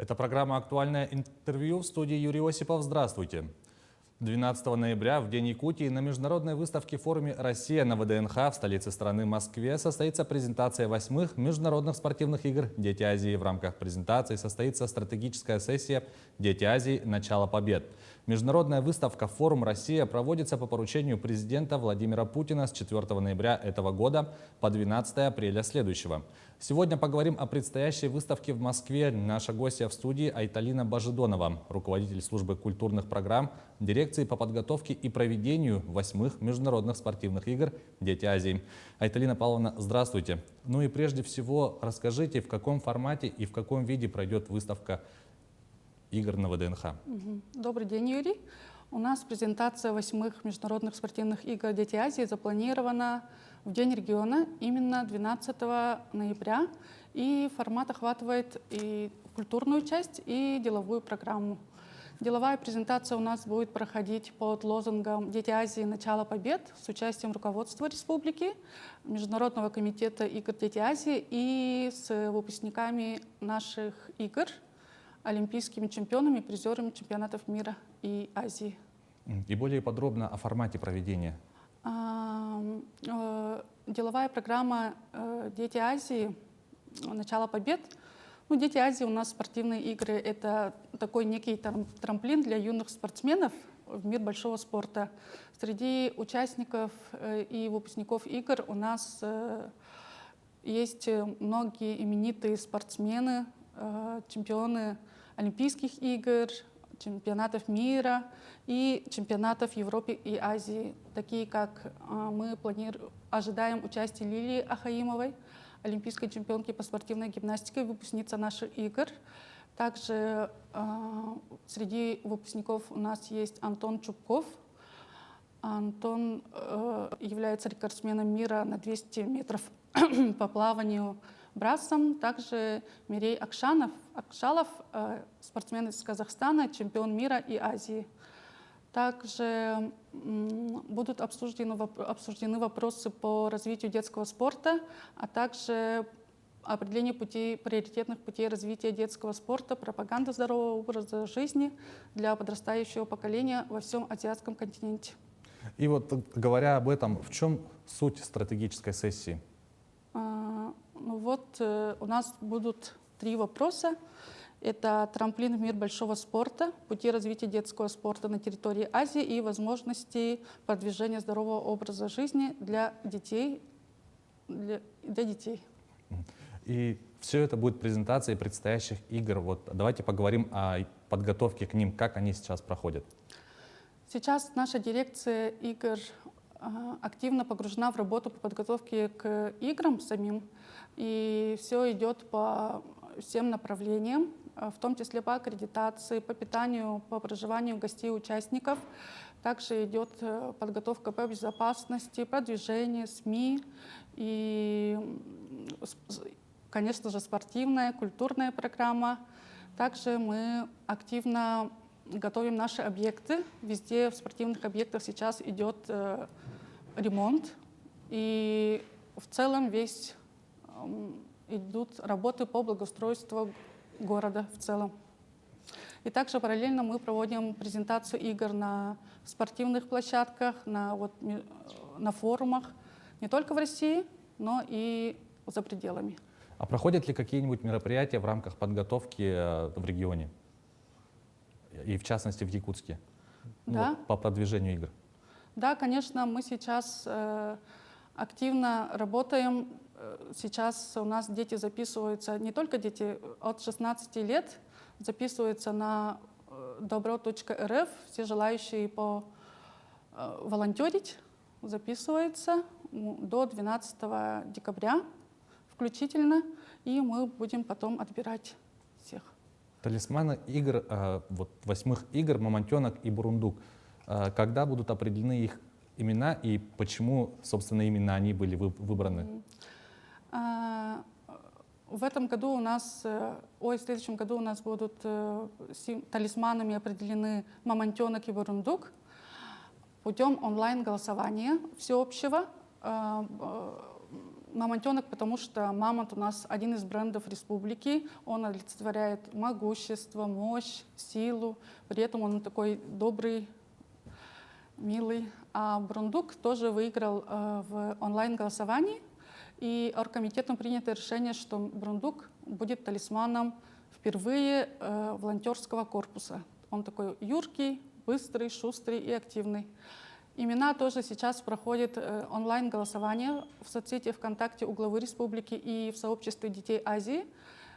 Это программа «Актуальное интервью», в студии Юрий Осипов. Здравствуйте. 12 ноября, в День Якутии, на международной выставке форуме «Россия» на ВДНХ в столице страны Москве состоится презентация 8-х международных спортивных игр «Дети Азии». В рамках презентации состоится стратегическая сессия «Дети Азии. Начало побед». Международная выставка «Форум Россия» проводится по поручению президента Владимира Путина с 4 ноября этого года по 12 апреля следующего. Сегодня поговорим о предстоящей выставке в Москве. Наша гостья в студии Айталина Божидонова, руководитель службы культурных программ, дирекции по подготовке и проведению 8-х международных спортивных игр «Дети Азии». Айталина Павловна, здравствуйте. Ну и прежде всего расскажите, в каком формате и в каком виде пройдет выставка игр на ВДНХ. Добрый день, Юрий. У нас презентация 8-х международных спортивных игр «Дети Азии» запланирована в День региона, именно 12 ноября. И формат охватывает и культурную часть, и деловую программу. Деловая презентация у нас будет проходить под лозунгом «Дети Азии. Начало побед» с участием руководства республики, Международного комитета игр «Дети Азии» и с выпускниками наших игр, олимпийскими чемпионами, призерами чемпионатов мира и Азии. И более подробно о формате проведения. Деловая программа «Дети Азии. Начало побед». Ну, «Дети Азии» у нас спортивные игры — это такой некий трамплин для юных спортсменов в мир большого спорта. Среди участников и выпускников игр у нас есть многие именитые спортсмены, чемпионы Олимпийских игр, чемпионатов мира и чемпионатов Европы и Азии, такие как мы ожидаем участие Лилии Ахаимовой, олимпийской чемпионки по спортивной гимнастике, выпускница наших игр. Также среди выпускников у нас есть Антон Чубков. Антон является рекордсменом мира на 200 метров по плаванию брасом. Также Мирей Акшалов, спортсмен из Казахстана, чемпион мира и Азии. Также будут обсуждены вопросы по развитию детского спорта, а также определение приоритетных путей развития детского спорта, пропаганда здорового образа жизни для подрастающего поколения во всем азиатском континенте. И вот говоря об этом, в чем суть стратегической сессии? У нас будут 3 вопроса. Это трамплин в мир большого спорта, пути развития детского спорта на территории Азии и возможности продвижения здорового образа жизни для детей. И все это будет презентацией предстоящих игр. Вот давайте поговорим о подготовке к ним, как они сейчас проходят. Сейчас наша дирекция игр активно погружена в работу по подготовке к играм самим. И все идет по всем направлениям, в том числе по аккредитации, по питанию, по проживанию гостей и участников. Также идет подготовка по безопасности, продвижение, СМИ и, конечно же, спортивная, культурная программа. Также мы активно готовим наши объекты. Везде в спортивных объектах сейчас идет ремонт. И в целом идут работы по благоустройству города в целом. И также параллельно мы проводим презентацию игр на спортивных площадках, на форумах, не только в России, но и за пределами. А проходят ли какие-нибудь мероприятия в рамках подготовки в регионе? И в частности в Якутске? Да. По продвижению игр? Да, конечно, мы сейчас активно работаем. Сейчас у нас дети записываются, не только дети от 16 лет, записываются на dobro.rf, все желающие волонтерить записываются до 12 декабря включительно, и мы будем потом отбирать всех. Талисманы игр, 8-х игр «Мамонтенок» и «Бурундук». Когда будут определены их имена и почему, собственно, именно они были выбраны? В следующем году у нас будут талисманами определены «Мамонтенок» и «Бурундук» путем онлайн-голосования всеобщего. Мамонтенок, потому что мамонт у нас один из брендов республики. Он олицетворяет могущество, мощь, силу. При этом он такой добрый, милый. А бурундук тоже выиграл в онлайн-голосовании. И оргкомитетом принято решение, что бурундук будет талисманом впервые волонтерского корпуса. Он такой юркий, быстрый, шустрый и активный. Имена тоже сейчас проходят онлайн-голосование в соцсети ВКонтакте у главы республики и в сообществе детей Азии,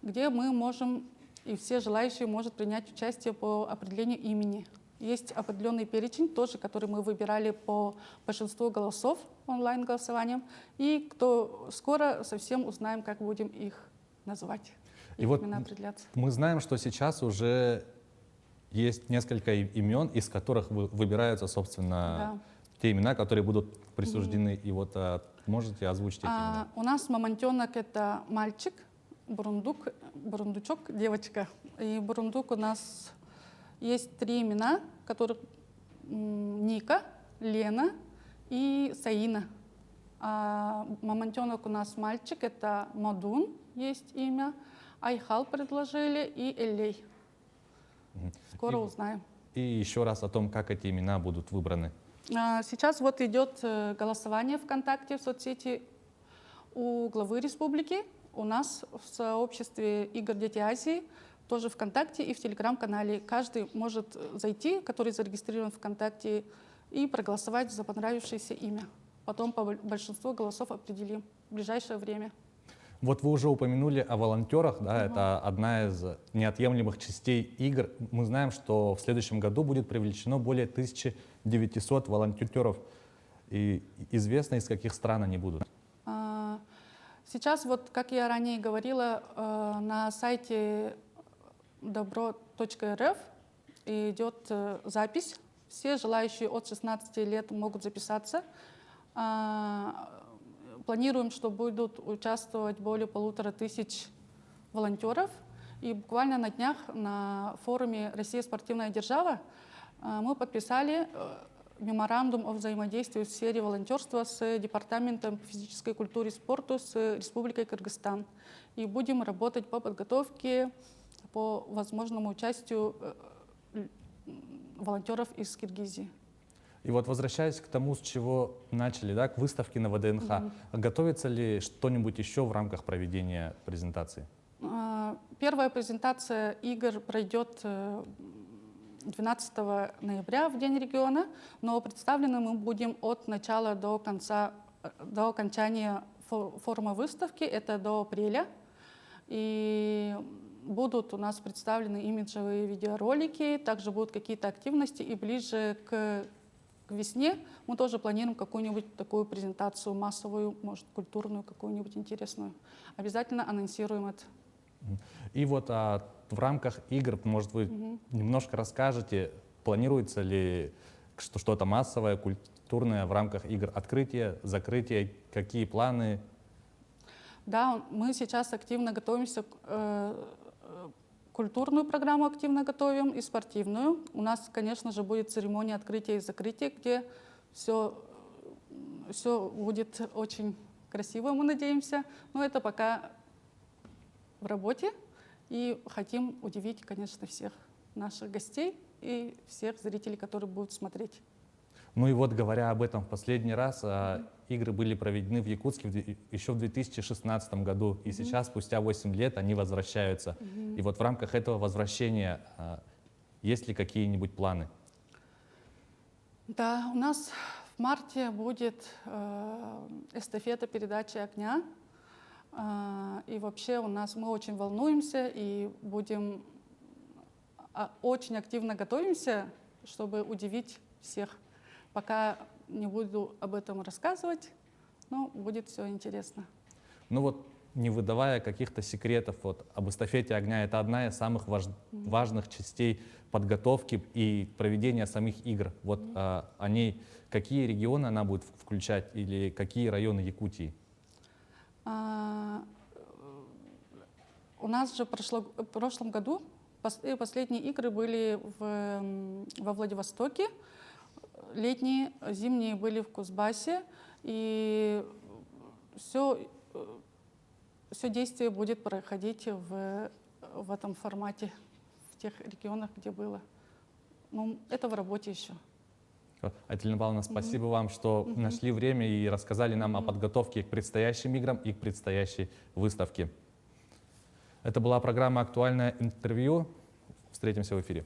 где мы можем, и все желающие могут принять участие по определению имени. Есть определенный перечень, тоже, который мы выбирали по большинству голосов онлайн-голосованием, и кто скоро совсем узнаем, как будем их называть, И их вот имена определяться. мы знаем, что сейчас уже есть несколько имен, из которых выбираются, собственно, те имена, которые будут присуждены. И вот можете озвучить эти имена? У нас мамонтенок — это мальчик, бурундучок — девочка. И бурундук у нас есть 3 имена, которых Ника, Лена и Саина. А мамонтенок у нас мальчик — это Модун, есть имя, Айхал предложили и Элей. Скоро узнаем. И еще раз о том, как эти имена будут выбраны. Сейчас вот идет голосование ВКонтакте в соцсети у главы республики. У нас в сообществе игр «Дети Азии» тоже ВКонтакте и в Телеграм-канале. Каждый может зайти, который зарегистрирован ВКонтакте, и проголосовать за понравившееся имя. Потом по большинству голосов определим в ближайшее время. Вот вы уже упомянули о волонтерах, да, это одна из неотъемлемых частей игр. Мы знаем, что в следующем году будет привлечено более 1900 волонтеров. И известно, из каких стран они будут. Сейчас, вот, как я ранее говорила, на сайте dobro.rf идет запись. Все желающие от 16 лет могут записаться. Планируем, что будут участвовать более 1500 волонтеров. И буквально на днях на форуме «Россия спортивная держава» мы подписали меморандум о взаимодействии в сфере волонтерства с Департаментом физической культуры и спорта с Республикой Кыргызстан. И будем работать по подготовке, по возможному участию волонтеров из Киргизии. И вот возвращаясь к тому, с чего начали, да, к выставке на ВДНХ, готовится ли что-нибудь еще в рамках проведения презентации? Первая презентация игр пройдет 12 ноября в День региона, но представлены мы будем от начала до конца, до окончания форума выставки, это до апреля. И будут у нас представлены имиджевые видеоролики, также будут какие-то активности, и ближе к весне мы тоже планируем какую-нибудь такую презентацию массовую, может, культурную, какую-нибудь интересную. Обязательно анонсируем это. И вот в рамках игр, может, вы немножко расскажете, планируется ли что-то массовое, культурное в рамках игр? Открытие, закрытие, какие планы? Да, мы сейчас активно готовимся, культурную программу активно готовим и спортивную. У нас, конечно же, будет церемония открытия и закрытия, где все будет очень красиво, мы надеемся. Но это пока в работе. И хотим удивить, конечно, всех наших гостей и всех зрителей, которые будут смотреть. Ну и вот, говоря об этом в последний раз, игры были проведены в Якутске еще в 2016 году, и сейчас, спустя 8 лет, они возвращаются. И вот в рамках этого возвращения есть ли какие-нибудь планы? Да, у нас в марте будет эстафета передачи огня. И вообще мы очень волнуемся и будем очень активно готовимся, чтобы удивить всех. Пока не буду об этом рассказывать, но будет все интересно. Ну вот, не выдавая каких-то секретов, вот об эстафете огня, это одна из самых важных частей подготовки и проведения самих игр. Вот о ней какие регионы она будет включать или какие районы Якутии? У нас же в прошлом году последние игры были во Владивостоке, летние, зимние были в Кузбассе, и все все действие будет проходить в этом формате, в тех регионах, где было. Ну, это в работе еще. Айталина Павловна, спасибо вам, что нашли время и рассказали нам о подготовке к предстоящим играм и к предстоящей выставке. Это была программа «Актуальное интервью». Встретимся в эфире.